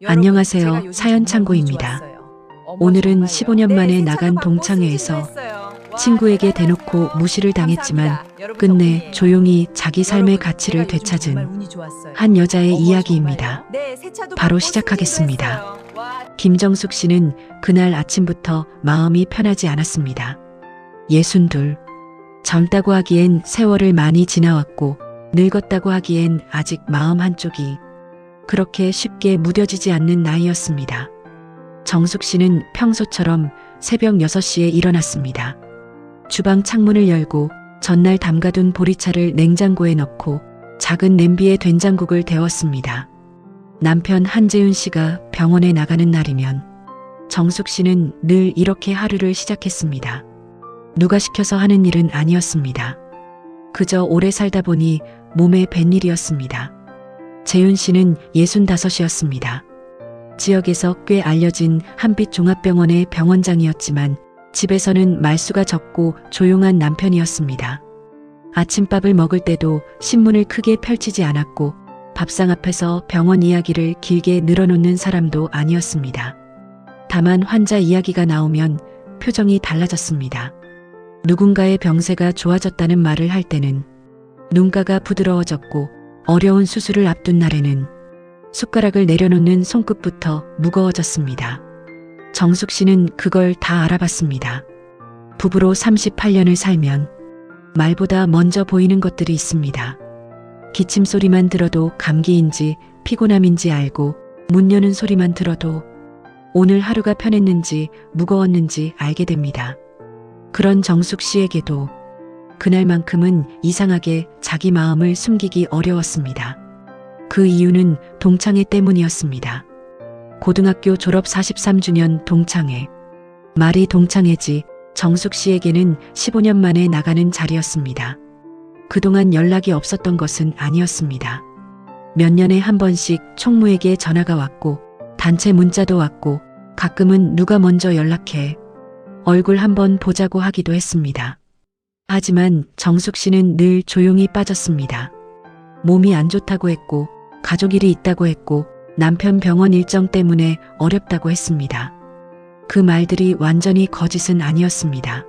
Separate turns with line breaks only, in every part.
안녕하세요. 사연창고입니다. 오늘은 15년 만에 나간 동창회에서 친구에게 대놓고 무시를 당했지만 끝내 조용히 자기 삶의 가치를 되찾은 한 여자의 이야기입니다. 바로 시작하겠습니다. 김정숙 씨는 그날 아침부터 마음이 편하지 않았습니다. 62. 젊다고 하기엔 세월을 많이 지나왔고 늙었다고 하기엔 아직 마음 한쪽이 그렇게 쉽게 무뎌지지 않는 나이였습니다. 정숙 씨는 평소처럼 새벽 6시에 일어났습니다. 주방 창문을 열고 전날 담가둔 보리차를 냉장고에 넣고 작은 냄비에 된장국을 데웠습니다. 남편 한재윤 씨가 병원에 나가는 날이면 정숙 씨는 늘 이렇게 하루를 시작했습니다. 누가 시켜서 하는 일은 아니었습니다. 그저 오래 살다 보니 몸에 밴 일이었습니다. 재윤 씨는 65이었습니다. 지역에서 꽤 알려진 한빛 종합병원의 병원장이었지만 집에서는 말수가 적고 조용한 남편이었습니다. 아침밥을 먹을 때도 신문을 크게 펼치지 않았고 밥상 앞에서 병원 이야기를 길게 늘어놓는 사람도 아니었습니다. 다만 환자 이야기가 나오면 표정이 달라졌습니다. 누군가의 병세가 좋아졌다는 말을 할 때는 눈가가 부드러워졌고 어려운 수술을 앞둔 날에는 숟가락을 내려놓는 손끝부터 무거워졌습니다. 정숙 씨는 그걸 다 알아봤습니다. 부부로 38년을 살면 말보다 먼저 보이는 것들이 있습니다. 기침 소리만 들어도 감기인지 피곤함인지 알고 문 여는 소리만 들어도 오늘 하루가 편했는지 무거웠는지 알게 됩니다. 그런 정숙 씨에게도 그날만큼은 이상하게 자기 마음을 숨기기 어려웠습니다. 그 이유는 동창회 때문이었습니다. 고등학교 졸업 43주년 동창회. 말이 동창회지 정숙 씨에게는 15년 만에 나가는 자리였습니다. 그동안 연락이 없었던 것은 아니었습니다. 몇 년에 한 번씩 총무에게 전화가 왔고 단체 문자도 왔고 가끔은 누가 먼저 연락해 얼굴 한번 보자고 하기도 했습니다. 하지만 정숙 씨는 늘 조용히 빠졌습니다. 몸이 안 좋다고 했고 가족 일이 있다고 했고 남편 병원 일정 때문에 어렵다고 했습니다. 그 말들이 완전히 거짓은 아니었습니다.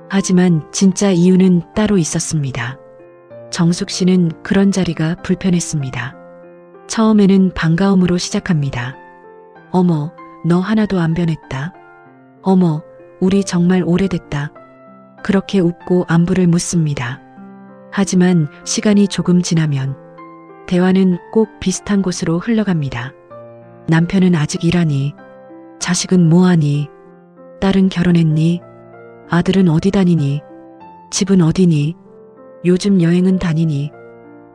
하지만 진짜 이유는 따로 있었습니다. 정숙 씨는 그런 자리가 불편했습니다. 처음에는 반가움으로 시작합니다. 어머, 너 하나도 안 변했다. 어머, 우리 정말 오래됐다. 그렇게 웃고 안부를 묻습니다. 하지만 시간이 조금 지나면 대화는 꼭 비슷한 곳으로 흘러갑니다. 남편은 아직 일하니? 자식은 뭐하니? 딸은 결혼했니? 아들은 어디 다니니? 집은 어디니? 요즘 여행은 다니니?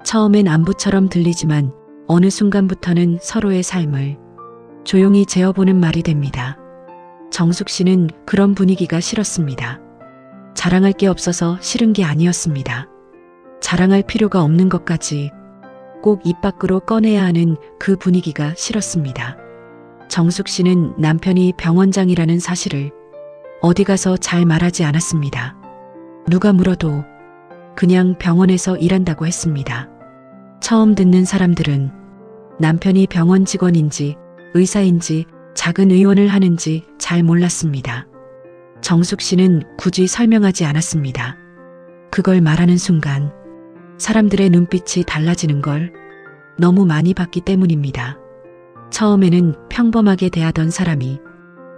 처음엔 안부처럼 들리지만 어느 순간부터는 서로의 삶을 조용히 재어보는 말이 됩니다. 정숙 씨는 그런 분위기가 싫었습니다. 자랑할 게 없어서 싫은 게 아니었습니다. 자랑할 필요가 없는 것까지 꼭 입 밖으로 꺼내야 하는 그 분위기가 싫었습니다. 정숙 씨는 남편이 병원장이라는 사실을 어디 가서 잘 말하지 않았습니다. 누가 물어도 그냥 병원에서 일한다고 했습니다. 처음 듣는 사람들은 남편이 병원 직원인지 의사인지 작은 의원을 하는지 잘 몰랐습니다. 정숙 씨는 굳이 설명하지 않았습니다. 그걸 말하는 순간 사람들의 눈빛이 달라지는 걸 너무 많이 봤기 때문입니다. 처음에는 평범하게 대하던 사람이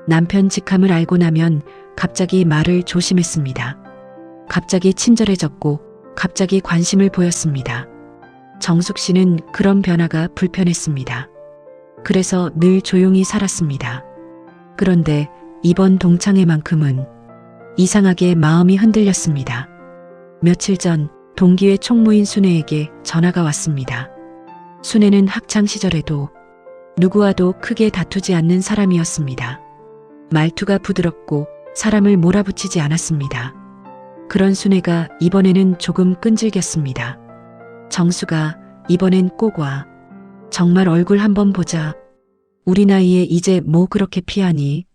남편 직함을 알고 나면 갑자기 말을 조심했습니다. 갑자기 친절해졌고 갑자기 관심을 보였습니다. 정숙 씨는 그런 변화가 불편했습니다. 그래서 늘 조용히 살았습니다. 그런데 이번 동창회만큼은 이상하게 마음이 흔들렸습니다. 며칠 전 동기회 총무인 순애에게 전화가 왔습니다. 순애는 학창시절에도 누구와도 크게 다투지 않는 사람이었습니다. 말투가 부드럽고 사람을 몰아붙이지 않았습니다. 그런 순애가 이번에는 조금 끈질겼습니다. 정수가 이번엔 꼭 와. 정말 얼굴 한번 보자. 우리 나이에 이제 뭐 그렇게 피하니?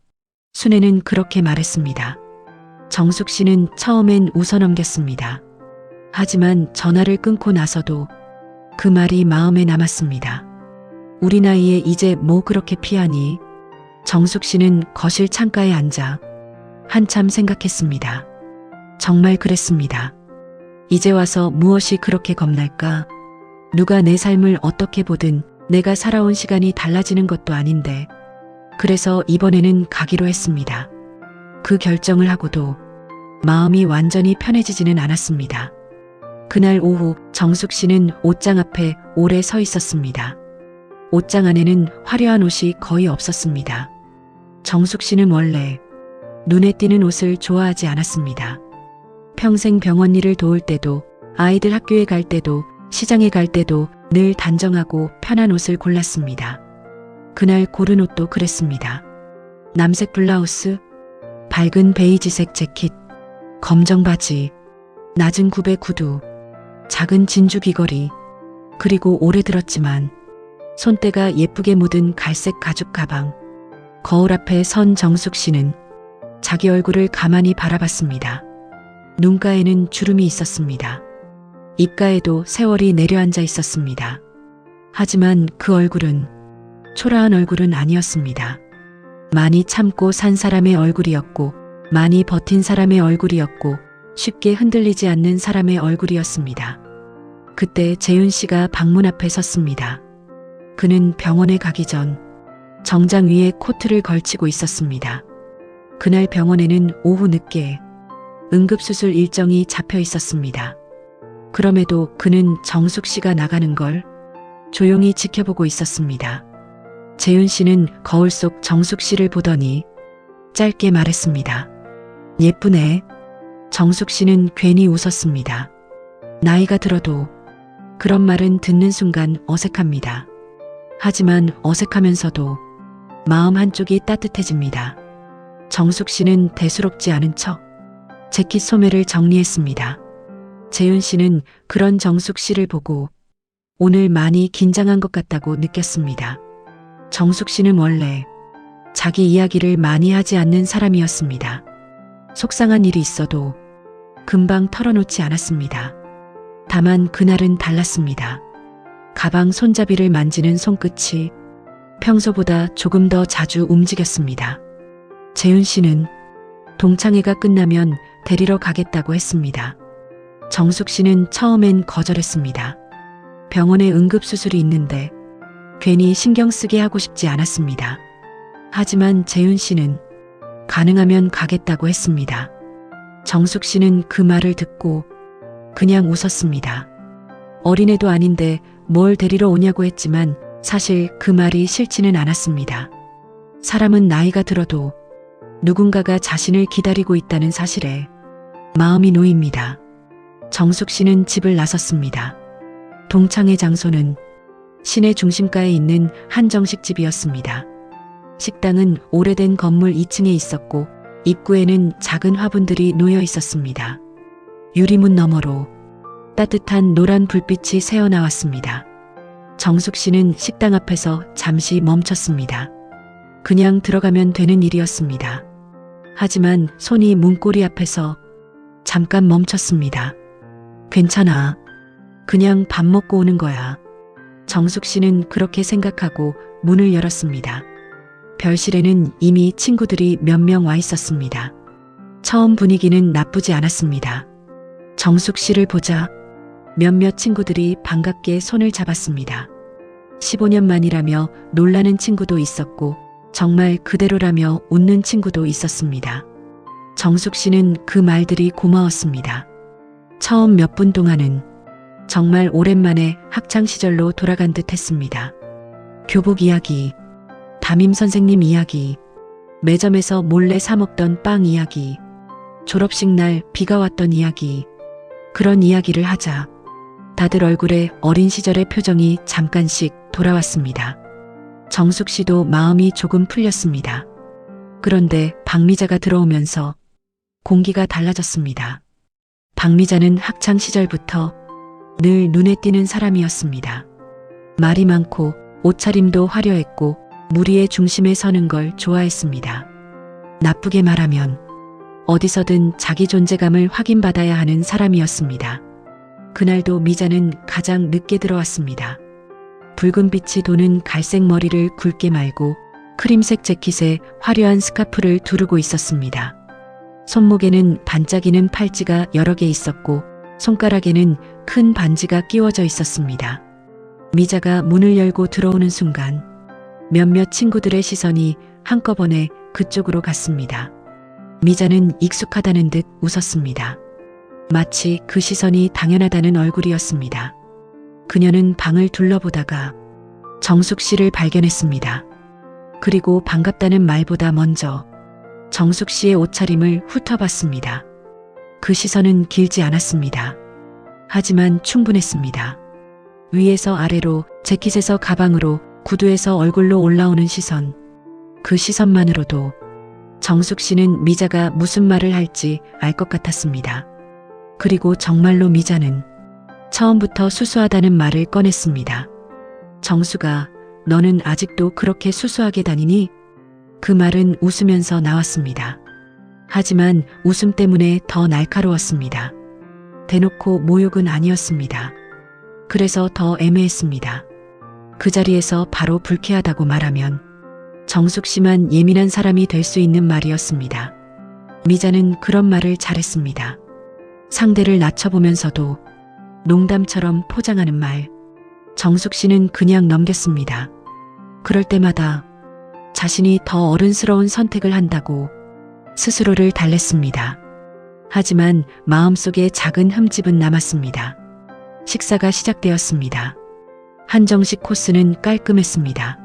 순애는 그렇게 말했습니다. 정숙 씨는 처음엔 웃어넘겼습니다. 하지만 전화를 끊고 나서도 그 말이 마음에 남았습니다. 우리 나이에 이제 뭐 그렇게 피하니? 정숙 씨는 거실 창가에 앉아 한참 생각했습니다. 정말 그랬습니다. 이제 와서 무엇이 그렇게 겁날까? 누가 내 삶을 어떻게 보든 내가 살아온 시간이 달라지는 것도 아닌데. 그래서 이번에는 가기로 했습니다. 그 결정을 하고도 마음이 완전히 편해지지는 않았습니다. 그날 오후 정숙 씨는 옷장 앞에 오래 서 있었습니다. 옷장 안에는 화려한 옷이 거의 없었습니다. 정숙 씨는 원래 눈에 띄는 옷을 좋아하지 않았습니다. 평생 병원 일을 도울 때도, 아이들 학교에 갈 때도, 시장에 갈 때도 늘 단정하고 편한 옷을 골랐습니다. 그날 고른 옷도 그랬습니다. 남색 블라우스, 밝은 베이지색 재킷, 검정 바지, 낮은 굽의 구두, 작은 진주 귀걸이, 그리고 오래 들었지만 손때가 예쁘게 묻은 갈색 가죽 가방. 거울 앞에 선 정숙 씨는 자기 얼굴을 가만히 바라봤습니다. 눈가에는 주름이 있었습니다. 입가에도 세월이 내려앉아 있었습니다. 하지만 그 얼굴은 초라한 얼굴은 아니었습니다. 많이 참고 산 사람의 얼굴이었고, 많이 버틴 사람의 얼굴이었고, 쉽게 흔들리지 않는 사람의 얼굴이었습니다. 그때 재윤 씨가 방문 앞에 섰습니다. 그는 병원에 가기 전 정장 위에 코트를 걸치고 있었습니다. 그날 병원에는 오후 늦게 응급수술 일정이 잡혀 있었습니다. 그럼에도 그는 정숙 씨가 나가는 걸 조용히 지켜보고 있었습니다. 재윤 씨는 거울 속 정숙 씨를 보더니 짧게 말했습니다. 예쁘네. 정숙 씨는 괜히 웃었습니다. 나이가 들어도 그런 말은 듣는 순간 어색합니다. 하지만 어색하면서도 마음 한쪽이 따뜻해집니다. 정숙 씨는 대수롭지 않은 척 재킷 소매를 정리했습니다. 재윤 씨는 그런 정숙 씨를 보고 오늘 많이 긴장한 것 같다고 느꼈습니다. 정숙 씨는 원래 자기 이야기를 많이 하지 않는 사람이었습니다. 속상한 일이 있어도 금방 털어놓지 않았습니다. 다만 그날은 달랐습니다. 가방 손잡이를 만지는 손끝이 평소보다 조금 더 자주 움직였습니다. 재윤 씨는 동창회가 끝나면 데리러 가겠다고 했습니다. 정숙 씨는 처음엔 거절했습니다. 병원에 응급수술이 있는데 괜히 신경 쓰게 하고 싶지 않았습니다. 하지만 재윤 씨는 가능하면 가겠다고 했습니다. 정숙 씨는 그 말을 듣고 그냥 웃었습니다. 어린애도 아닌데 뭘 데리러 오냐고 했지만 사실 그 말이 싫지는 않았습니다. 사람은 나이가 들어도 누군가가 자신을 기다리고 있다는 사실에 마음이 놓입니다. 정숙 씨는 집을 나섰습니다. 동창회 장소는 시내 중심가에 있는 한정식집이었습니다. 식당은 오래된 건물 2층에 있었고 입구에는 작은 화분들이 놓여 있었습니다. 유리문 너머로 따뜻한 노란 불빛이 새어나왔습니다. 정숙 씨는 식당 앞에서 잠시 멈췄습니다. 그냥 들어가면 되는 일이었습니다. 하지만 손이 문고리 앞에서 잠깐 멈췄습니다. 괜찮아. 그냥 밥 먹고 오는 거야. 정숙 씨는 그렇게 생각하고 문을 열었습니다. 별실에는 이미 친구들이 몇 명 와 있었습니다. 처음 분위기는 나쁘지 않았습니다. 정숙 씨를 보자 몇몇 친구들이 반갑게 손을 잡았습니다. 15년 만이라며 놀라는 친구도 있었고 정말 그대로라며 웃는 친구도 있었습니다. 정숙 씨는 그 말들이 고마웠습니다. 처음 몇 분 동안은 정말 오랜만에 학창시절로 돌아간 듯 했습니다. 교복 이야기, 담임 선생님 이야기, 매점에서 몰래 사 먹던 빵 이야기, 졸업식 날 비가 왔던 이야기, 그런 이야기를 하자 다들 얼굴에 어린 시절의 표정이 잠깐씩 돌아왔습니다. 정숙 씨도 마음이 조금 풀렸습니다. 그런데 박미자가 들어오면서 공기가 달라졌습니다. 박미자는 학창 시절부터 늘 눈에 띄는 사람이었습니다. 말이 많고 옷차림도 화려했고 무리의 중심에 서는 걸 좋아했습니다. 나쁘게 말하면 어디서든 자기 존재감을 확인받아야 하는 사람이었습니다. 그날도 미자는 가장 늦게 들어왔습니다. 붉은 빛이 도는 갈색 머리를 굵게 말고 크림색 재킷에 화려한 스카프를 두르고 있었습니다. 손목에는 반짝이는 팔찌가 여러 개 있었고 손가락에는 큰 반지가 끼워져 있었습니다. 미자가 문을 열고 들어오는 순간 몇몇 친구들의 시선이 한꺼번에 그쪽으로 갔습니다. 미자는 익숙하다는 듯 웃었습니다. 마치 그 시선이 당연하다는 얼굴이었습니다. 그녀는 방을 둘러보다가 정숙 씨를 발견했습니다. 그리고 반갑다는 말보다 먼저 정숙 씨의 옷차림을 훑어봤습니다. 그 시선은 길지 않았습니다. 하지만 충분했습니다. 위에서 아래로, 재킷에서 가방으로, 구두에서 얼굴로 올라오는 시선. 그 시선만으로도 정숙 씨는 미자가 무슨 말을 할지 알 것 같았습니다. 그리고 정말로 미자는 처음부터 수수하다는 말을 꺼냈습니다. 정숙아, 너는 아직도 그렇게 수수하게 다니니? 그 말은 웃으면서 나왔습니다. 하지만 웃음 때문에 더 날카로웠습니다. 대놓고 모욕은 아니었습니다. 그래서 더 애매했습니다. 그 자리에서 바로 불쾌하다고 말하면 정숙 씨만 예민한 사람이 될 수 있는 말이었습니다. 미자는 그런 말을 잘했습니다. 상대를 낮춰보면서도 농담처럼 포장하는 말. 정숙 씨는 그냥 넘겼습니다. 그럴 때마다 자신이 더 어른스러운 선택을 한다고 스스로를 달랬습니다. 하지만 마음속에 작은 흠집은 남았습니다. 식사가 시작되었습니다. 한정식 코스는 깔끔했습니다.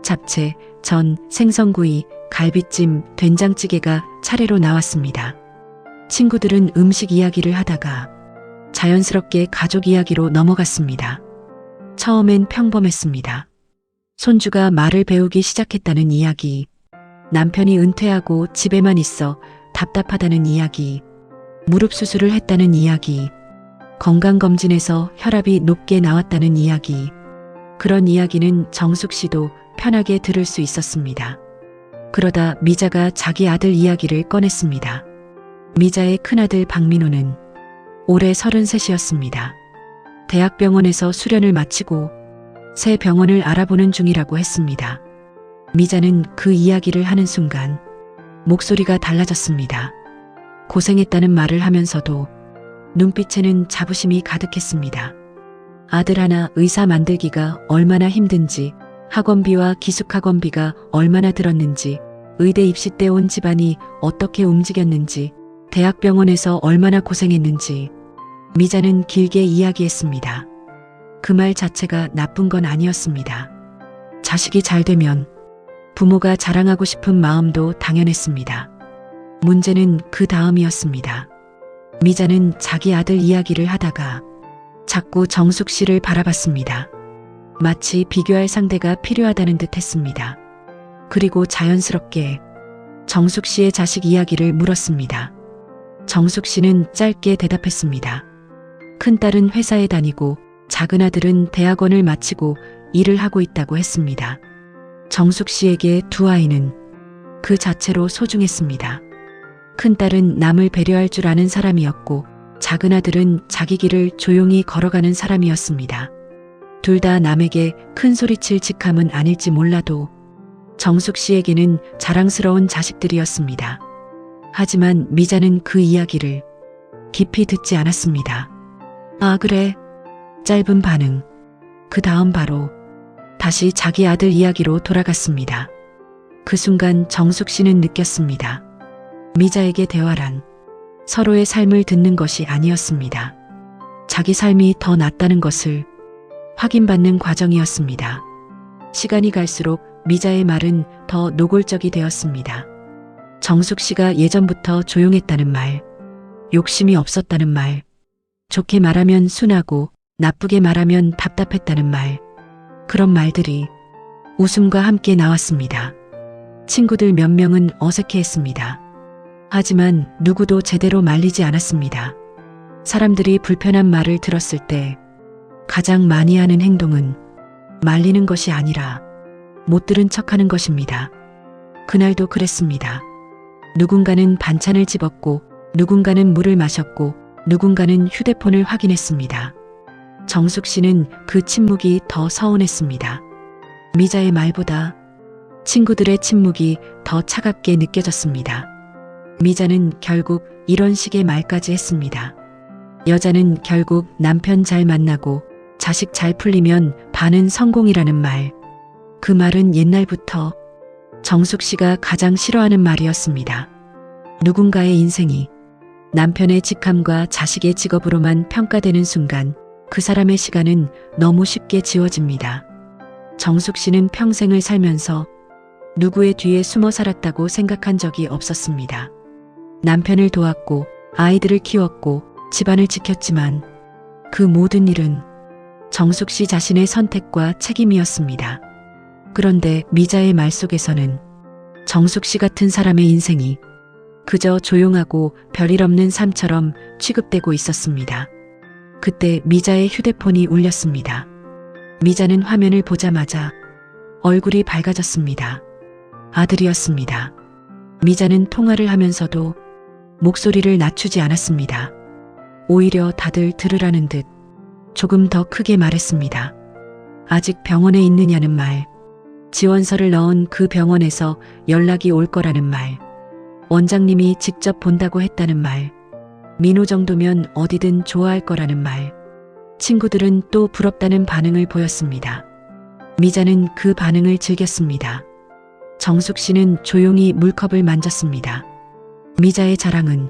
잡채, 전, 생선구이, 갈비찜, 된장찌개가 차례로 나왔습니다. 친구들은 음식 이야기를 하다가 자연스럽게 가족 이야기로 넘어갔습니다. 처음엔 평범했습니다. 손주가 말을 배우기 시작했다는 이야기, 남편이 은퇴하고 집에만 있어 답답하다는 이야기, 무릎 수술을 했다는 이야기, 건강검진에서 혈압이 높게 나왔다는 이야기. 그런 이야기는 정숙 씨도 편하게 들을 수 있었습니다. 그러다 미자가 자기 아들 이야기를 꺼냈습니다. 미자의 큰아들 박민호는 올해 33이었습니다. 대학병원에서 수련을 마치고 새 병원을 알아보는 중이라고 했습니다. 미자는 그 이야기를 하는 순간 목소리가 달라졌습니다. 고생했다는 말을 하면서도 눈빛에는 자부심이 가득했습니다. 아들 하나 의사 만들기가 얼마나 힘든지, 학원비와 기숙학원비가 얼마나 들었는지, 의대 입시 때 온 집안이 어떻게 움직였는지, 대학병원에서 얼마나 고생했는지 미자는 길게 이야기했습니다. 그 말 자체가 나쁜 건 아니었습니다. 자식이 잘 되면 부모가 자랑하고 싶은 마음도 당연했습니다. 문제는 그 다음이었습니다. 미자는 자기 아들 이야기를 하다가 자꾸 정숙 씨를 바라봤습니다. 마치 비교할 상대가 필요하다는 듯 했습니다. 그리고 자연스럽게 정숙 씨의 자식 이야기를 물었습니다. 정숙 씨는 짧게 대답했습니다. 큰딸은 회사에 다니고 작은아들은 대학원을 마치고 일을 하고 있다고 했습니다. 정숙 씨에게 두 아이는 그 자체로 소중했습니다. 큰딸은 남을 배려할 줄 아는 사람이었고 작은아들은 자기 길을 조용히 걸어가는 사람이었습니다. 둘 다 남에게 큰 소리칠 직함은 아닐지 몰라도 정숙 씨에게는 자랑스러운 자식들이었습니다. 하지만 미자는 그 이야기를 깊이 듣지 않았습니다. 아, 그래. 짧은 반응. 그 다음 바로 다시 자기 아들 이야기로 돌아갔습니다. 그 순간 정숙 씨는 느꼈습니다. 미자에게 대화란 서로의 삶을 듣는 것이 아니었습니다. 자기 삶이 더 낫다는 것을 확인받는 과정이었습니다. 시간이 갈수록 미자의 말은 더 노골적이 되었습니다. 정숙 씨가 예전부터 조용했다는 말, 욕심이 없었다는 말, 좋게 말하면 순하고 나쁘게 말하면 답답했다는 말, 그런 말들이 웃음과 함께 나왔습니다. 친구들 몇 명은 어색해했습니다. 하지만 누구도 제대로 말리지 않았습니다. 사람들이 불편한 말을 들었을 때 가장 많이 하는 행동은 말리는 것이 아니라 못 들은 척하는 것입니다. 그날도 그랬습니다. 누군가는 반찬을 집었고 누군가는 물을 마셨고 누군가는 휴대폰을 확인했습니다. 정숙 씨는 그 침묵이 더 서운했습니다. 미자의 말보다 친구들의 침묵이 더 차갑게 느껴졌습니다. 미자는 결국 이런 식의 말까지 했습니다. 여자는 결국 남편 잘 만나고 자식 잘 풀리면 반은 성공이라는 말. 그 말은 옛날부터 정숙 씨가 가장 싫어하는 말이었습니다. 누군가의 인생이 남편의 직함과 자식의 직업으로만 평가되는 순간 그 사람의 시간은 너무 쉽게 지워집니다. 정숙 씨는 평생을 살면서 누구의 뒤에 숨어 살았다고 생각한 적이 없었습니다. 남편을 도왔고 아이들을 키웠고 집안을 지켰지만 그 모든 일은 정숙 씨 자신의 선택과 책임이었습니다. 그런데 미자의 말 속에서는 정숙 씨 같은 사람의 인생이 그저 조용하고 별일 없는 삶처럼 취급되고 있었습니다. 그때 미자의 휴대폰이 울렸습니다. 미자는 화면을 보자마자 얼굴이 밝아졌습니다. 아들이었습니다. 미자는 통화를 하면서도 목소리를 낮추지 않았습니다. 오히려 다들 들으라는 듯 조금 더 크게 말했습니다. 아직 병원에 있느냐는 말, 지원서를 넣은 그 병원에서 연락이 올 거라는 말, 원장님이 직접 본다고 했다는 말, 민호 정도면 어디든 좋아할 거라는 말. 친구들은 또 부럽다는 반응을 보였습니다. 미자는 그 반응을 즐겼습니다. 정숙 씨는 조용히 물컵을 만졌습니다. 미자의 자랑은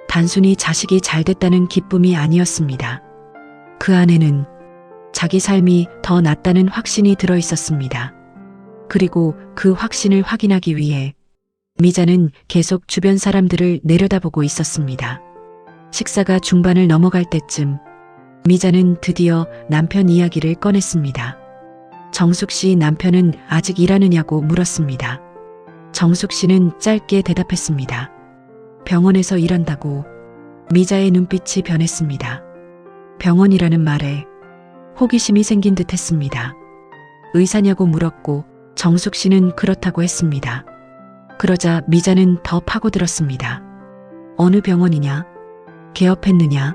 단순히 자식이 잘 됐다는 기쁨이 아니었습니다. 그 안에는 자기 삶이 더 낫다는 확신이 들어 있었습니다. 그리고 그 확신을 확인하기 위해 미자는 계속 주변 사람들을 내려다보고 있었습니다. 식사가 중반을 넘어갈 때쯤 미자는 드디어 남편 이야기를 꺼냈습니다. 정숙 씨 남편은 아직 일하느냐고 물었습니다. 정숙 씨는 짧게 대답했습니다. 병원에서 일한다고. 미자의 눈빛이 변했습니다. 병원이라는 말에 호기심이 생긴 듯 했습니다. 의사냐고 물었고 정숙 씨는 그렇다고 했습니다. 그러자 미자는 더 파고들었습니다. 어느 병원이냐? 개업했느냐?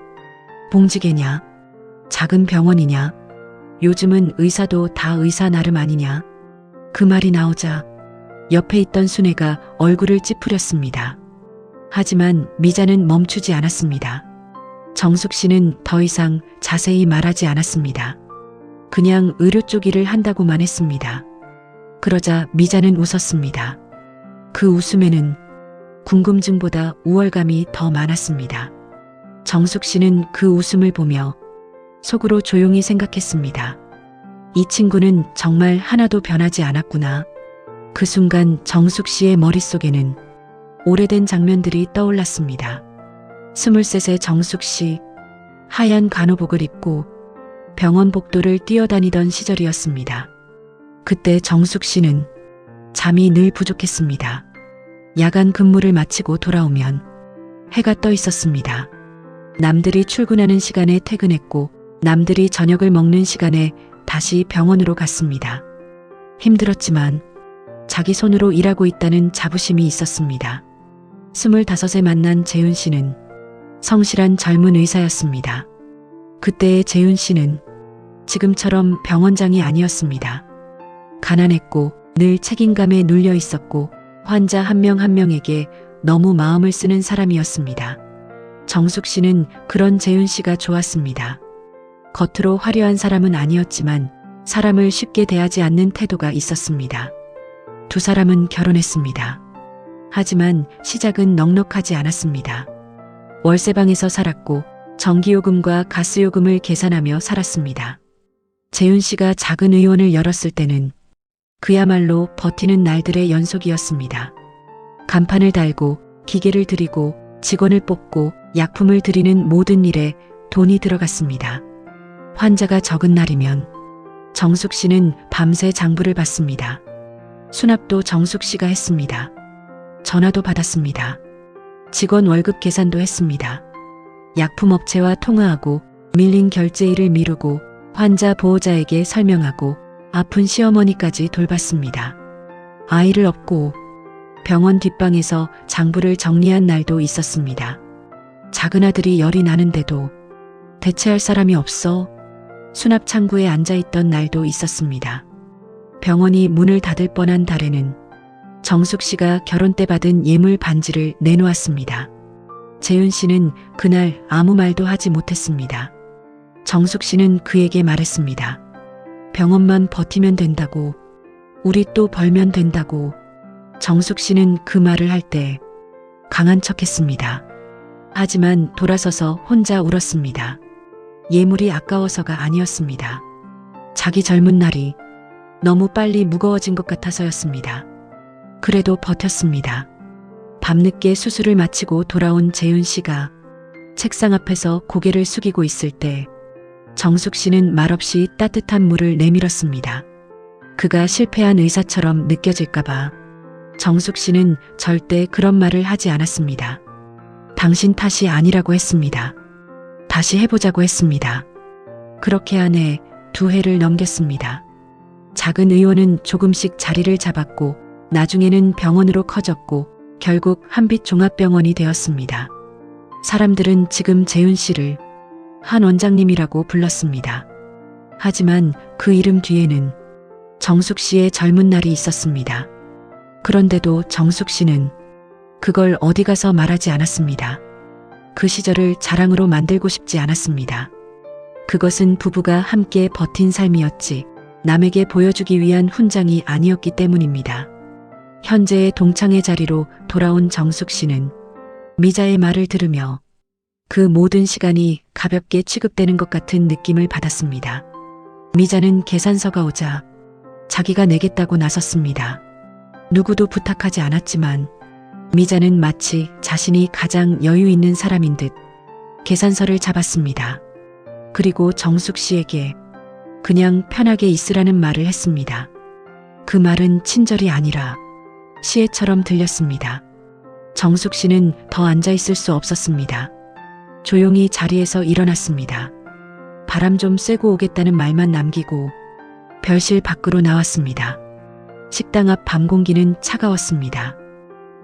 봉지개냐? 작은 병원이냐? 요즘은 의사도 다 의사 나름 아니냐? 그 말이 나오자 옆에 있던 순애가 얼굴을 찌푸렸습니다. 하지만 미자는 멈추지 않았습니다. 정숙 씨는 더 이상 자세히 말하지 않았습니다. 그냥 의료 쪽 일을 한다고만 했습니다. 그러자 미자는 웃었습니다. 그 웃음에는 궁금증보다 우월감이 더 많았습니다. 정숙 씨는 그 웃음을 보며 속으로 조용히 생각했습니다. 이 친구는 정말 하나도 변하지 않았구나. 그 순간 정숙 씨의 머릿속에는 오래된 장면들이 떠올랐습니다. 23세 정숙 씨, 하얀 간호복을 입고 병원 복도를 뛰어다니던 시절이었습니다. 그때 정숙 씨는 잠이 늘 부족했습니다. 야간 근무를 마치고 돌아오면 해가 떠 있었습니다. 남들이 출근하는 시간에 퇴근했고 남들이 저녁을 먹는 시간에 다시 병원으로 갔습니다. 힘들었지만 자기 손으로 일하고 있다는 자부심이 있었습니다. 25에 만난 재윤 씨는 성실한 젊은 의사였습니다. 그때의 재윤 씨는 지금처럼 병원장이 아니었습니다. 가난했고 늘 책임감에 눌려 있었고 환자 한 명 한 명에게 너무 마음을 쓰는 사람이었습니다. 정숙 씨는 그런 재윤 씨가 좋았습니다. 겉으로 화려한 사람은 아니었지만 사람을 쉽게 대하지 않는 태도가 있었습니다. 두 사람은 결혼했습니다. 하지만 시작은 넉넉하지 않았습니다. 월세방에서 살았고 전기요금과 가스요금을 계산하며 살았습니다. 재윤 씨가 작은 의원을 열었을 때는 그야말로 버티는 날들의 연속이었습니다. 간판을 달고 기계를 들이고 직원을 뽑고 약품을 들이는 모든 일에 돈이 들어갔습니다. 환자가 적은 날이면 정숙 씨는 밤새 장부를 받습니다. 수납도 정숙 씨가 했습니다. 전화도 받았습니다. 직원 월급 계산도 했습니다. 약품업체와 통화하고 밀린 결제일을 미루고 환자 보호자에게 설명하고 아픈 시어머니까지 돌봤습니다. 아이를 업고 병원 뒷방에서 장부를 정리한 날도 있었습니다. 작은 아들이 열이 나는데도 대체할 사람이 없어 수납 창구에 앉아있던 날도 있었습니다. 병원이 문을 닫을 뻔한 달에는 정숙 씨가 결혼 때 받은 예물 반지를 내놓았습니다. 재윤 씨는 그날 아무 말도 하지 못했습니다. 정숙 씨는 그에게 말했습니다. 병원만 버티면 된다고, 우리 또 벌면 된다고. 정숙 씨는 그 말을 할 때 강한 척했습니다. 하지만 돌아서서 혼자 울었습니다. 예물이 아까워서가 아니었습니다. 자기 젊은 날이 너무 빨리 무거워진 것 같아서였습니다. 그래도 버텼습니다. 밤늦게 수술을 마치고 돌아온 재윤 씨가 책상 앞에서 고개를 숙이고 있을 때 정숙 씨는 말없이 따뜻한 물을 내밀었습니다. 그가 실패한 의사처럼 느껴질까봐 정숙 씨는 절대 그런 말을 하지 않았습니다. 당신 탓이 아니라고 했습니다. 다시 해보자고 했습니다. 그렇게 한 해, 2해를 넘겼습니다. 작은 의원은 조금씩 자리를 잡았고 나중에는 병원으로 커졌고 결국 한빛 종합병원이 되었습니다. 사람들은 지금 재윤 씨를 한 원장님이라고 불렀습니다. 하지만 그 이름 뒤에는 정숙 씨의 젊은 날이 있었습니다. 그런데도 정숙 씨는 그걸 어디 가서 말하지 않았습니다. 그 시절을 자랑으로 만들고 싶지 않았습니다. 그것은 부부가 함께 버틴 삶이었지 남에게 보여주기 위한 훈장이 아니었기 때문입니다. 현재의 동창의 자리로 돌아온 정숙 씨는 미자의 말을 들으며 그 모든 시간이 가볍게 취급되는 것 같은 느낌을 받았습니다. 미자는 계산서가 오자 자기가 내겠다고 나섰습니다. 누구도 부탁하지 않았지만 미자는 마치 자신이 가장 여유 있는 사람인 듯 계산서를 잡았습니다. 그리고 정숙 씨에게 그냥 편하게 있으라는 말을 했습니다. 그 말은 친절이 아니라 시혜처럼 들렸습니다. 정숙 씨는 더 앉아 있을 수 없었습니다. 조용히 자리에서 일어났습니다. 바람 좀 쐬고 오겠다는 말만 남기고 별실 밖으로 나왔습니다. 식당 앞 밤 공기는 차가웠습니다.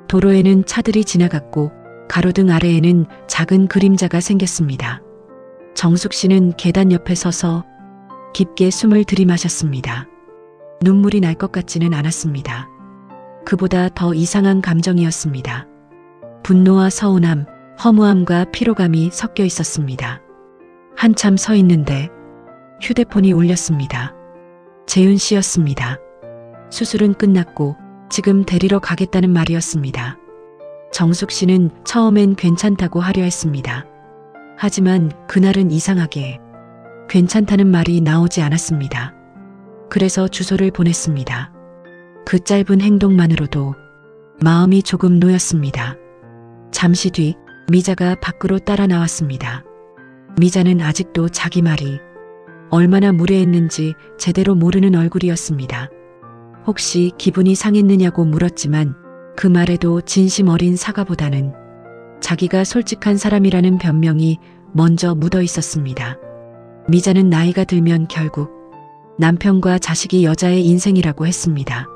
도로에는 차들이 지나갔고 가로등 아래에는 작은 그림자가 생겼습니다. 정숙 씨는 계단 옆에 서서 깊게 숨을 들이마셨습니다. 눈물이 날 것 같지는 않았습니다. 그보다 더 이상한 감정이었습니다. 분노와 서운함, 허무함과 피로감이 섞여 있었습니다. 한참 서 있는데 휴대폰이 울렸습니다. 재윤 씨였습니다. 수술은 끝났고 지금 데리러 가겠다는 말이었습니다. 정숙 씨는 처음엔 괜찮다고 하려 했습니다. 하지만 그날은 이상하게 괜찮다는 말이 나오지 않았습니다. 그래서 주소를 보냈습니다. 그 짧은 행동만으로도 마음이 조금 놓였습니다. 잠시 뒤 미자가 밖으로 따라 나왔습니다. 미자는 아직도 자기 말이 얼마나 무례했는지 제대로 모르는 얼굴이었습니다. 혹시 기분이 상했느냐고 물었지만 그 말에도 진심 어린 사과보다는 자기가 솔직한 사람이라는 변명이 먼저 묻어 있었습니다. 미자는 나이가 들면 결국 남편과 자식이 여자의 인생이라고 했습니다.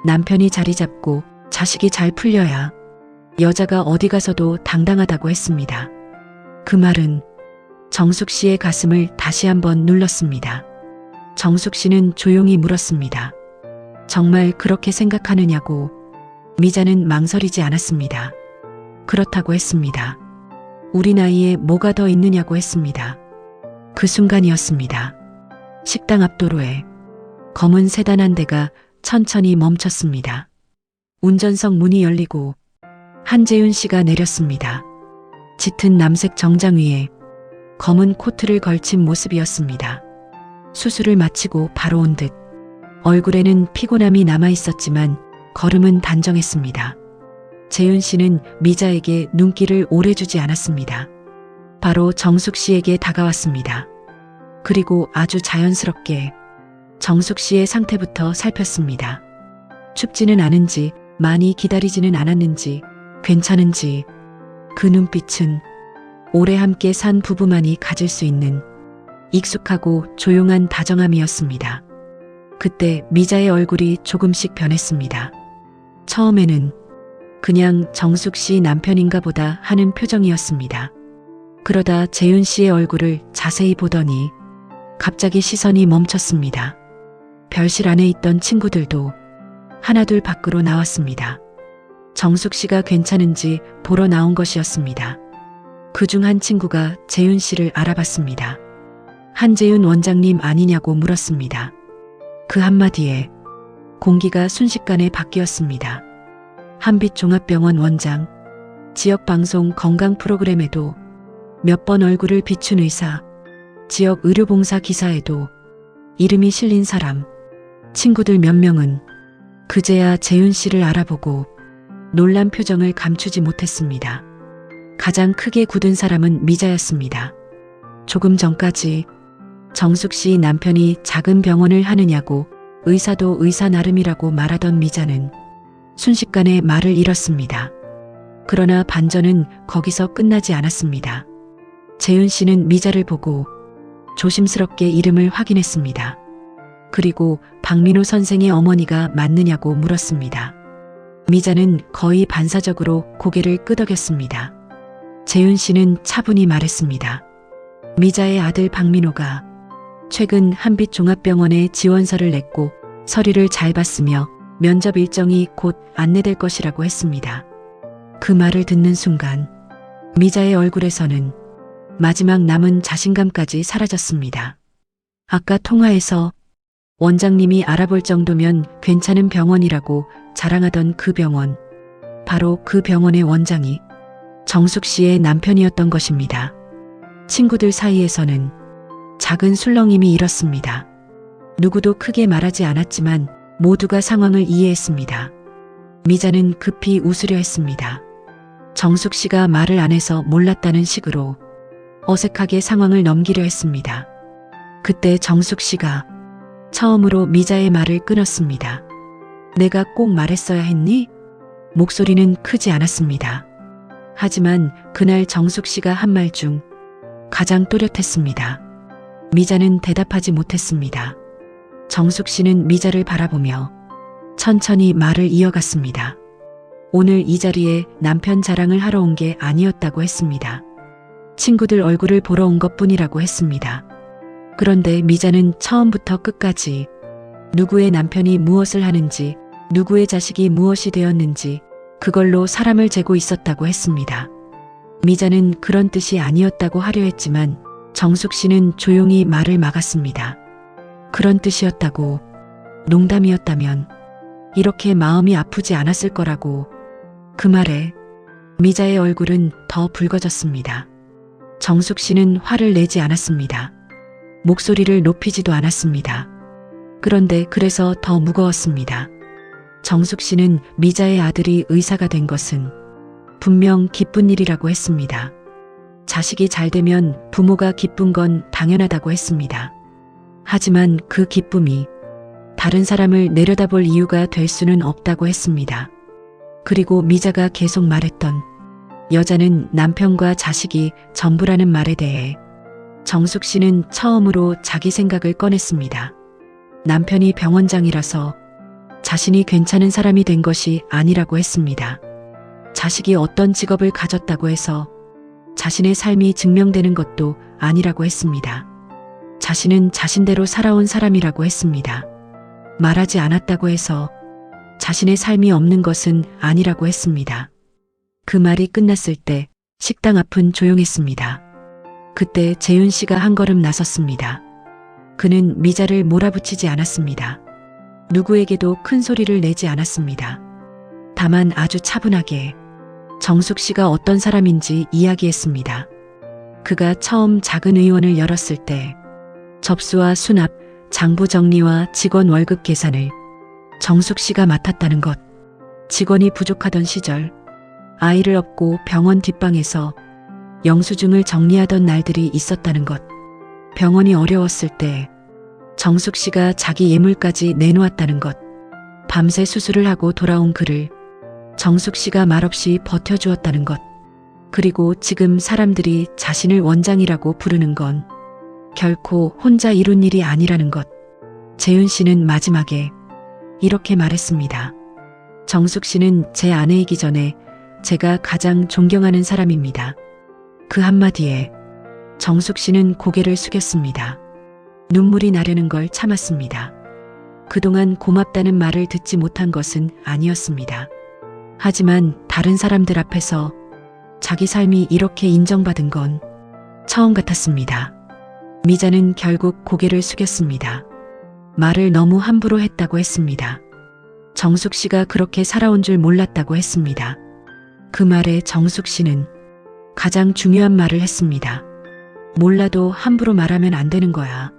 남편이 자리 잡고 자식이 잘 풀려야 여자가 어디 가서도 당당하다고 했습니다. 그 말은 정숙 씨의 가슴을 다시 한번 눌렀습니다. 정숙 씨는 조용히 물었습니다. 정말 그렇게 생각하느냐고. 미자는 망설이지 않았습니다. 그렇다고 했습니다. 우리 나이에 뭐가 더 있느냐고 했습니다. 그 순간이었습니다. 식당 앞 도로에 검은 세단 한 대가 천천히 멈췄습니다. 운전석 문이 열리고 한재윤 씨가 내렸습니다. 짙은 남색 정장 위에 검은 코트를 걸친 모습이었습니다. 수술을 마치고 바로 온 듯 얼굴에는 피곤함이 남아 있었지만 걸음은 단정했습니다. 재윤 씨는 미자에게 눈길을 오래 주지 않았습니다. 바로 정숙 씨에게 다가왔습니다. 그리고 아주 자연스럽게 정숙 씨의 상태부터 살폈습니다. 춥지는 않은지, 많이 기다리지는 않았는지, 괜찮은지. 그 눈빛은 오래 함께 산 부부만이 가질 수 있는 익숙하고 조용한 다정함이었습니다. 그때 미자의 얼굴이 조금씩 변했습니다. 처음에는 그냥 정숙 씨 남편인가 보다 하는 표정이었습니다. 그러다 재윤 씨의 얼굴을 자세히 보더니 갑자기 시선이 멈췄습니다. 별실 안에 있던 친구들도 하나둘 밖으로 나왔습니다. 정숙 씨가 괜찮은지 보러 나온 것이었습니다. 그중 한 친구가 재윤 씨를 알아봤습니다. 한재윤 원장님 아니냐고 물었습니다. 그 한마디에 공기가 순식간에 바뀌었습니다. 한빛종합병원 원장, 지역방송 건강 프로그램에도 몇 번 얼굴을 비춘 의사, 지역 의료봉사 기사에도 이름이 실린 사람, 친구들 몇 명은 그제야 재윤 씨를 알아보고 놀란 표정을 감추지 못했습니다. 가장 크게 굳은 사람은 미자였습니다. 조금 전까지 정숙 씨 남편이 작은 병원을 하느냐고 의사도 의사 나름이라고 말하던 미자는 순식간에 말을 잃었습니다. 그러나 반전은 거기서 끝나지 않았습니다. 재윤 씨는 미자를 보고 조심스럽게 이름을 확인했습니다. 그리고 박민호 선생의 어머니가 맞느냐고 물었습니다. 미자는 거의 반사적으로 고개를 끄덕였습니다. 재윤 씨는 차분히 말했습니다. 미자의 아들 박민호가 최근 한빛종합병원에 지원서를 냈고 서류를 잘 봤으며 면접 일정이 곧 안내될 것이라고 했습니다. 그 말을 듣는 순간 미자의 얼굴에서는 마지막 남은 자신감까지 사라졌습니다. 아까 통화에서 원장님이 알아볼 정도면 괜찮은 병원이라고 자랑하던 그 병원, 바로 그 병원의 원장이 정숙 씨의 남편이었던 것입니다. 친구들 사이에서는 작은 술렁임이 일었습니다. 누구도 크게 말하지 않았지만 모두가 상황을 이해했습니다. 미자는 급히 웃으려 했습니다. 정숙 씨가 말을 안 해서 몰랐다는 식으로 어색하게 상황을 넘기려 했습니다. 그때 정숙 씨가 처음으로 미자의 말을 끊었습니다. 내가 꼭 말했어야 했니? 목소리는 크지 않았습니다. 하지만 그날 정숙 씨가 한 말 중 가장 또렷했습니다. 미자는 대답하지 못했습니다. 정숙 씨는 미자를 바라보며 천천히 말을 이어갔습니다. 오늘 이 자리에 남편 자랑을 하러 온 게 아니었다고 했습니다. 친구들 얼굴을 보러 온 것뿐이라고 했습니다. 그런데 미자는 처음부터 끝까지 누구의 남편이 무엇을 하는지, 누구의 자식이 무엇이 되었는지 그걸로 사람을 재고 있었다고 했습니다. 미자는 그런 뜻이 아니었다고 하려 했지만 정숙 씨는 조용히 말을 막았습니다. 그런 뜻이었다고, 농담이었다면 이렇게 마음이 아프지 않았을 거라고. 그 말에 미자의 얼굴은 더 붉어졌습니다. 정숙 씨는 화를 내지 않았습니다. 목소리를 높이지도 않았습니다. 그런데 그래서 더 무거웠습니다. 정숙 씨는 미자의 아들이 의사가 된 것은 분명 기쁜 일이라고 했습니다. 자식이 잘 되면 부모가 기쁜 건 당연하다고 했습니다. 하지만 그 기쁨이 다른 사람을 내려다볼 이유가 될 수는 없다고 했습니다. 그리고 미자가 계속 말했던 여자는 남편과 자식이 전부라는 말에 대해 정숙 씨는 처음으로 자기 생각을 꺼냈습니다. 남편이 병원장이라서 자신이 괜찮은 사람이 된 것이 아니라고 했습니다. 자식이 어떤 직업을 가졌다고 해서 자신의 삶이 증명되는 것도 아니라고 했습니다. 자신은 자신대로 살아온 사람이라고 했습니다. 말하지 않았다고 해서 자신의 삶이 없는 것은 아니라고 했습니다. 그 말이 끝났을 때 식당 앞은 조용했습니다. 그때 재윤 씨가 한 걸음 나섰습니다. 그는 미자를 몰아붙이지 않았습니다. 누구에게도 큰 소리를 내지 않았습니다. 다만 아주 차분하게 정숙 씨가 어떤 사람인지 이야기했습니다. 그가 처음 작은 의원을 열었을 때 접수와 수납, 장부 정리와 직원 월급 계산을 정숙 씨가 맡았다는 것, 직원이 부족하던 시절 아이를 업고 병원 뒷방에서 영수증을 정리하던 날들이 있었다는 것, 병원이 어려웠을 때 정숙 씨가 자기 예물까지 내놓았다는 것, 밤새 수술을 하고 돌아온 그를 정숙 씨가 말없이 버텨주었다는 것, 그리고 지금 사람들이 자신을 원장이라고 부르는 건 결코 혼자 이룬 일이 아니라는 것. 재윤 씨는 마지막에 이렇게 말했습니다. 정숙 씨는 제 아내이기 전에 제가 가장 존경하는 사람입니다. 그 한마디에 정숙 씨는 고개를 숙였습니다. 눈물이 나려는 걸 참았습니다. 그동안 고맙다는 말을 듣지 못한 것은 아니었습니다. 하지만 다른 사람들 앞에서 자기 삶이 이렇게 인정받은 건 처음 같았습니다. 미자는 결국 고개를 숙였습니다. 말을 너무 함부로 했다고 했습니다. 정숙 씨가 그렇게 살아온 줄 몰랐다고 했습니다. 그 말에 정숙 씨는 가장 중요한 말을 했습니다. 몰라도 함부로 말하면 안 되는 거야.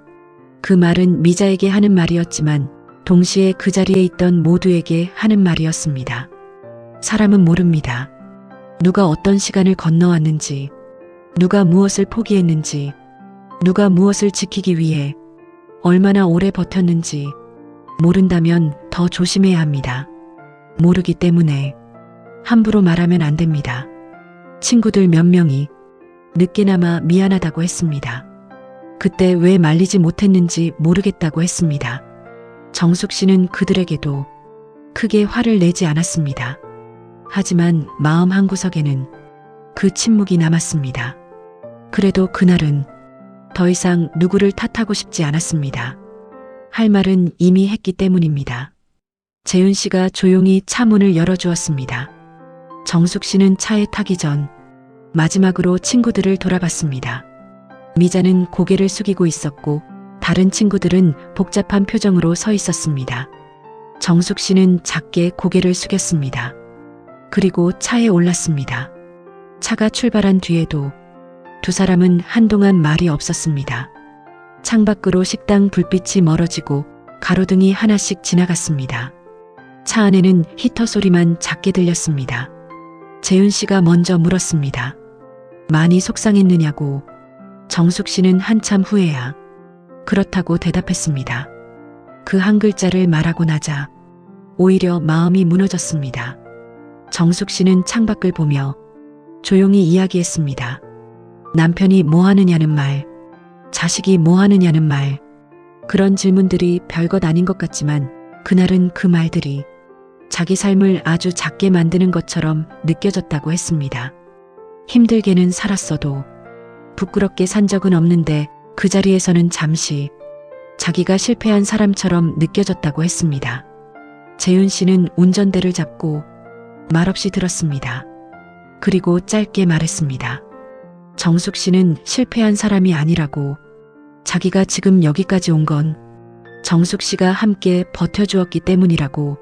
그 말은 미자에게 하는 말이었지만 동시에 그 자리에 있던 모두에게 하는 말이었습니다. 사람은 모릅니다. 누가 어떤 시간을 건너왔는지, 누가 무엇을 포기했는지, 누가 무엇을 지키기 위해 얼마나 오래 버텼는지 모른다면 더 조심해야 합니다. 모르기 때문에 함부로 말하면 안 됩니다. 친구들 몇 명이 늦게나마 미안하다고 했습니다. 그때 왜 말리지 못했는지 모르겠다고 했습니다. 정숙 씨는 그들에게도 크게 화를 내지 않았습니다. 하지만 마음 한구석에는 그 침묵이 남았습니다. 그래도 그날은 더 이상 누구를 탓하고 싶지 않았습니다. 할 말은 이미 했기 때문입니다. 재윤 씨가 조용히 차 문을 열어주었습니다. 정숙 씨는 차에 타기 전 마지막으로 친구들을 돌아봤습니다. 미자는 고개를 숙이고 있었고 다른 친구들은 복잡한 표정으로 서 있었습니다. 정숙 씨는 작게 고개를 숙였습니다. 그리고 차에 올랐습니다. 차가 출발한 뒤에도 두 사람은 한동안 말이 없었습니다. 창밖으로 식당 불빛이 멀어지고 가로등이 하나씩 지나갔습니다. 차 안에는 히터 소리만 작게 들렸습니다. 재윤 씨가 먼저 물었습니다. 많이 속상했느냐고. 정숙 씨는 한참 후에야 그렇다고 대답했습니다. 그 한 글자를 말하고 나자 오히려 마음이 무너졌습니다. 정숙 씨는 창밖을 보며 조용히 이야기했습니다. 남편이 뭐 하느냐는 말, 자식이 뭐 하느냐는 말, 그런 질문들이 별것 아닌 것 같지만 그날은 그 말들이 자기 삶을 아주 작게 만드는 것처럼 느껴졌다고 했습니다. 힘들게는 살았어도 부끄럽게 산 적은 없는데 그 자리에서는 잠시 자기가 실패한 사람처럼 느껴졌다고 했습니다. 재윤 씨는 운전대를 잡고 말없이 들었습니다. 그리고 짧게 말했습니다. 정숙 씨는 실패한 사람이 아니라고. 자기가 지금 여기까지 온 건 정숙 씨가 함께 버텨주었기 때문이라고.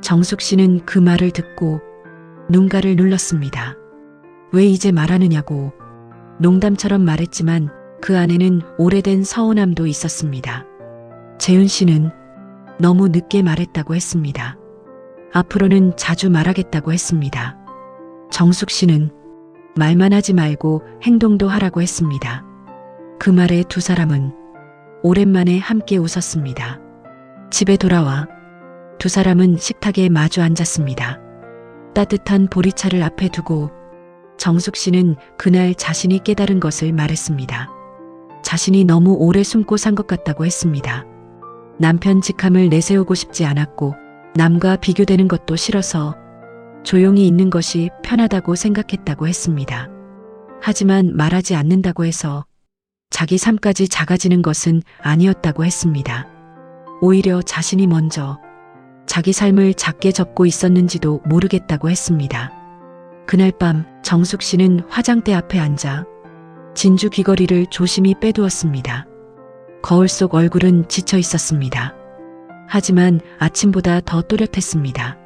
정숙 씨는 그 말을 듣고 눈가를 눌렀습니다. 왜 이제 말하느냐고. 농담처럼 말했지만 그 안에는 오래된 서운함도 있었습니다. 재윤 씨는 너무 늦게 말했다고 했습니다. 앞으로는 자주 말하겠다고 했습니다. 정숙 씨는 말만 하지 말고 행동도 하라고 했습니다. 그 말에 두 사람은 오랜만에 함께 웃었습니다. 집에 돌아와 두 사람은 식탁에 마주 앉았습니다. 따뜻한 보리차를 앞에 두고 정숙 씨는 그날 자신이 깨달은 것을 말했습니다. 자신이 너무 오래 숨고 산 것 같다고 했습니다. 남편 직함을 내세우고 싶지 않았고 남과 비교되는 것도 싫어서 조용히 있는 것이 편하다고 생각했다고 했습니다. 하지만 말하지 않는다고 해서 자기 삶까지 작아지는 것은 아니었다고 했습니다. 오히려 자신이 먼저 자기 삶을 작게 접고 있었는지도 모르겠다고 했습니다. 그날 밤 정숙 씨는 화장대 앞에 앉아 진주 귀걸이를 조심히 빼두었습니다. 거울 속 얼굴은 지쳐 있었습니다. 하지만 아침보다 더 또렷했습니다.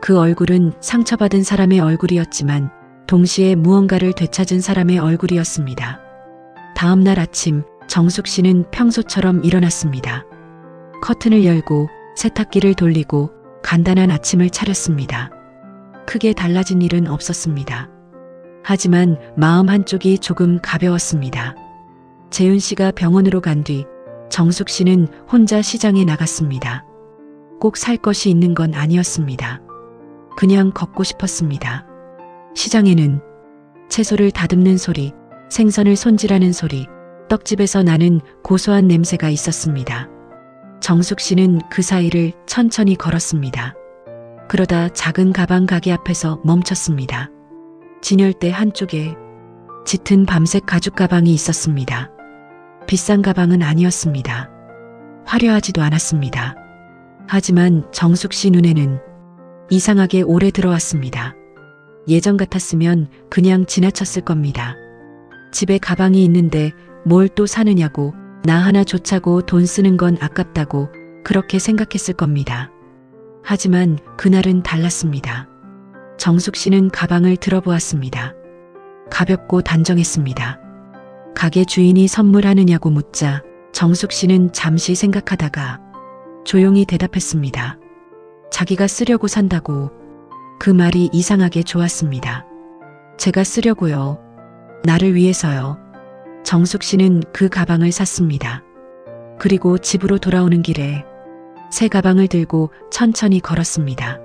그 얼굴은 상처받은 사람의 얼굴이었지만 동시에 무언가를 되찾은 사람의 얼굴이었습니다. 다음 날 아침 정숙 씨는 평소처럼 일어났습니다. 커튼을 열고 세탁기를 돌리고 간단한 아침을 차렸습니다. 크게 달라진 일은 없었습니다. 하지만 마음 한쪽이 조금 가벼웠습니다. 재윤 씨가 병원으로 간 뒤 정숙 씨는 혼자 시장에 나갔습니다. 꼭 살 것이 있는 건 아니었습니다. 그냥 걷고 싶었습니다. 시장에는 채소를 다듬는 소리, 생선을 손질하는 소리, 떡집에서 나는 고소한 냄새가 있었습니다. 정숙 씨는 그 사이를 천천히 걸었습니다. 그러다 작은 가방 가게 앞에서 멈췄습니다. 진열대 한쪽에 짙은 밤색 가죽 가방이 있었습니다. 비싼 가방은 아니었습니다. 화려하지도 않았습니다. 하지만 정숙 씨 눈에는 이상하게 오래 들어왔습니다. 예전 같았으면 그냥 지나쳤을 겁니다. 집에 가방이 있는데 뭘 또 사느냐고, 나 하나 좋자고 돈 쓰는 건 아깝다고 그렇게 생각했을 겁니다. 하지만 그날은 달랐습니다. 정숙 씨는 가방을 들어보았습니다. 가볍고 단정했습니다. 가게 주인이 선물하느냐고 묻자 정숙 씨는 잠시 생각하다가 조용히 대답했습니다. 자기가 쓰려고 산다고. 그 말이 이상하게 좋았습니다. 제가 쓰려고요. 나를 위해서요. 정숙 씨는 그 가방을 샀습니다. 그리고 집으로 돌아오는 길에 새 가방을 들고 천천히 걸었습니다.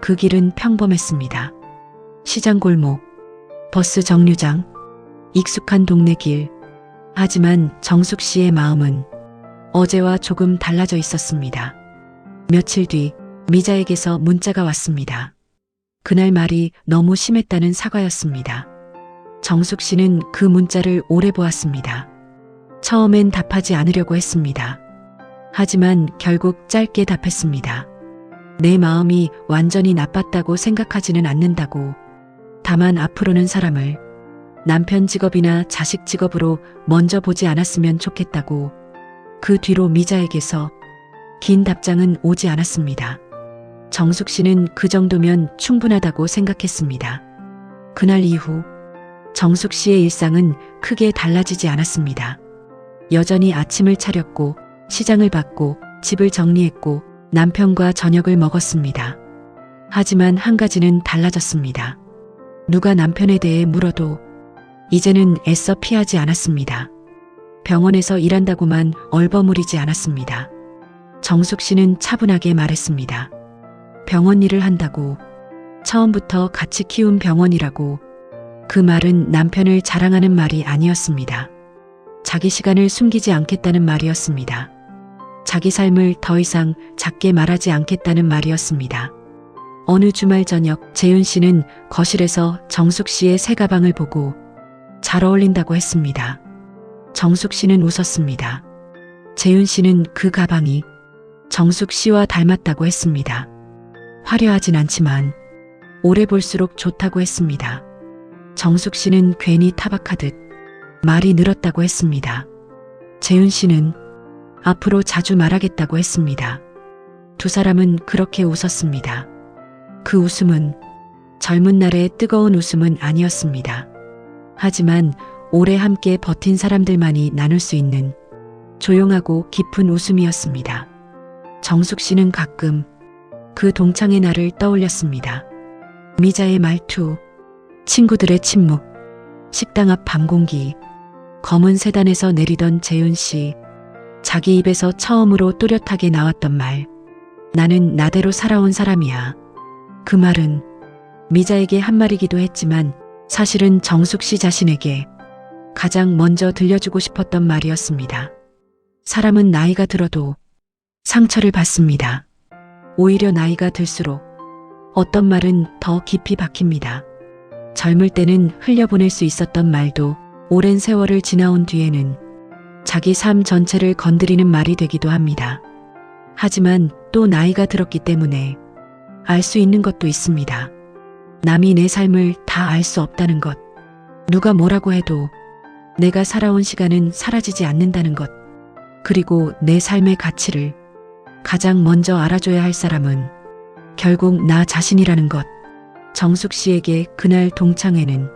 그 길은 평범했습니다. 시장 골목, 버스 정류장, 익숙한 동네 길. 하지만 정숙 씨의 마음은 어제와 조금 달라져 있었습니다. 며칠 뒤 미자에게서 문자가 왔습니다. 그날 말이 너무 심했다는 사과였습니다. 정숙 씨는 그 문자를 오래 보았습니다. 처음엔 답하지 않으려고 했습니다. 하지만 결국 짧게 답했습니다. 내 마음이 완전히 나빴다고 생각하지는 않는다고. 다만 앞으로는 사람을 남편 직업이나 자식 직업으로 먼저 보지 않았으면 좋겠다고. 그 뒤로 미자에게서 긴 답장은 오지 않았습니다. 정숙 씨는 그 정도면 충분하다고 생각했습니다. 그날 이후 정숙 씨의 일상은 크게 달라지지 않았습니다. 여전히 아침을 차렸고 시장을 봤고 집을 정리했고 남편과 저녁을 먹었습니다. 하지만 한 가지는 달라졌습니다. 누가 남편에 대해 물어도 이제는 애써 피하지 않았습니다. 병원에서 일한다고만 얼버무리지 않았습니다. 정숙 씨는 차분하게 말했습니다. 병원 일을 한다고. 처음부터 같이 키운 병원이라고. 그 말은 남편을 자랑하는 말이 아니었습니다. 자기 시간을 숨기지 않겠다는 말이었습니다. 자기 삶을 더 이상 작게 말하지 않겠다는 말이었습니다. 어느 주말 저녁 재윤 씨는 거실에서 정숙 씨의 새 가방을 보고 잘 어울린다고 했습니다. 정숙 씨는 웃었습니다. 재윤 씨는 그 가방이 정숙 씨와 닮았다고 했습니다. 화려하진 않지만 오래 볼수록 좋다고 했습니다. 정숙 씨는 괜히 타박하듯 말이 늘었다고 했습니다. 재윤 씨는 앞으로 자주 말하겠다고 했습니다. 두 사람은 그렇게 웃었습니다. 그 웃음은 젊은 날의 뜨거운 웃음은 아니었습니다. 하지만 오래 함께 버틴 사람들만이 나눌 수 있는 조용하고 깊은 웃음이었습니다. 정숙 씨는 가끔 그 동창의 날을 떠올렸습니다. 미자의 말투, 친구들의 침묵, 식당 앞 밤 공기, 검은 세단에서 내리던 재윤 씨, 자기 입에서 처음으로 또렷하게 나왔던 말, 나는 나대로 살아온 사람이야. 그 말은 미자에게 한 말이기도 했지만 사실은 정숙 씨 자신에게 가장 먼저 들려주고 싶었던 말이었습니다. 사람은 나이가 들어도 상처를 받습니다. 오히려 나이가 들수록 어떤 말은 더 깊이 박힙니다. 젊을 때는 흘려보낼 수 있었던 말도 오랜 세월을 지나온 뒤에는 자기 삶 전체를 건드리는 말이 되기도 합니다. 하지만 또 나이가 들었기 때문에 알 수 있는 것도 있습니다. 남이 내 삶을 다 알 수 없다는 것. 누가 뭐라고 해도 내가 살아온 시간은 사라지지 않는다는 것. 그리고 내 삶의 가치를 가장 먼저 알아줘야 할 사람은 결국 나 자신이라는 것. 정숙 씨에게 그날 동창회는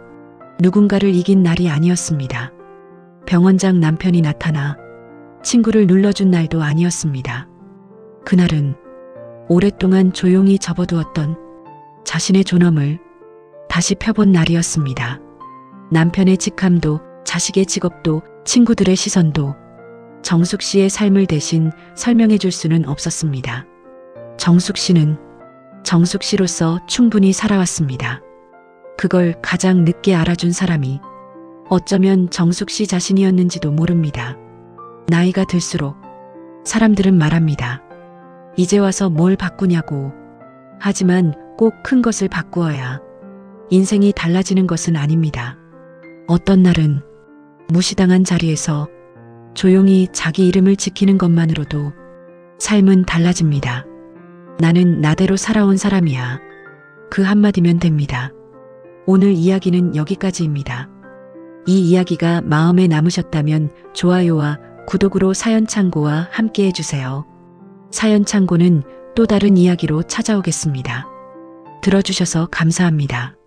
누군가를 이긴 날이 아니었습니다. 병원장 남편이 나타나 친구를 눌러준 날도 아니었습니다. 그날은 오랫동안 조용히 접어두었던 자신의 존엄을 다시 펴본 날이었습니다. 남편의 직함도 자식의 직업도 친구들의 시선도 정숙 씨의 삶을 대신 설명해 줄 수는 없었습니다. 정숙 씨는 정숙 씨로서 충분히 살아왔습니다. 그걸 가장 늦게 알아준 사람이 어쩌면 정숙 씨 자신이었는지도 모릅니다. 나이가 들수록 사람들은 말합니다. 이제 와서 뭘 바꾸냐고. 하지만 꼭 큰 것을 바꾸어야 인생이 달라지는 것은 아닙니다. 어떤 날은 무시당한 자리에서 조용히 자기 이름을 지키는 것만으로도 삶은 달라집니다. 나는 나대로 살아온 사람이야. 그 한마디면 됩니다. 오늘 이야기는 여기까지입니다. 이 이야기가 마음에 남으셨다면 좋아요와 구독으로 사연창고와 함께 해주세요. 사연창고는 또 다른 이야기로 찾아오겠습니다. 들어주셔서 감사합니다.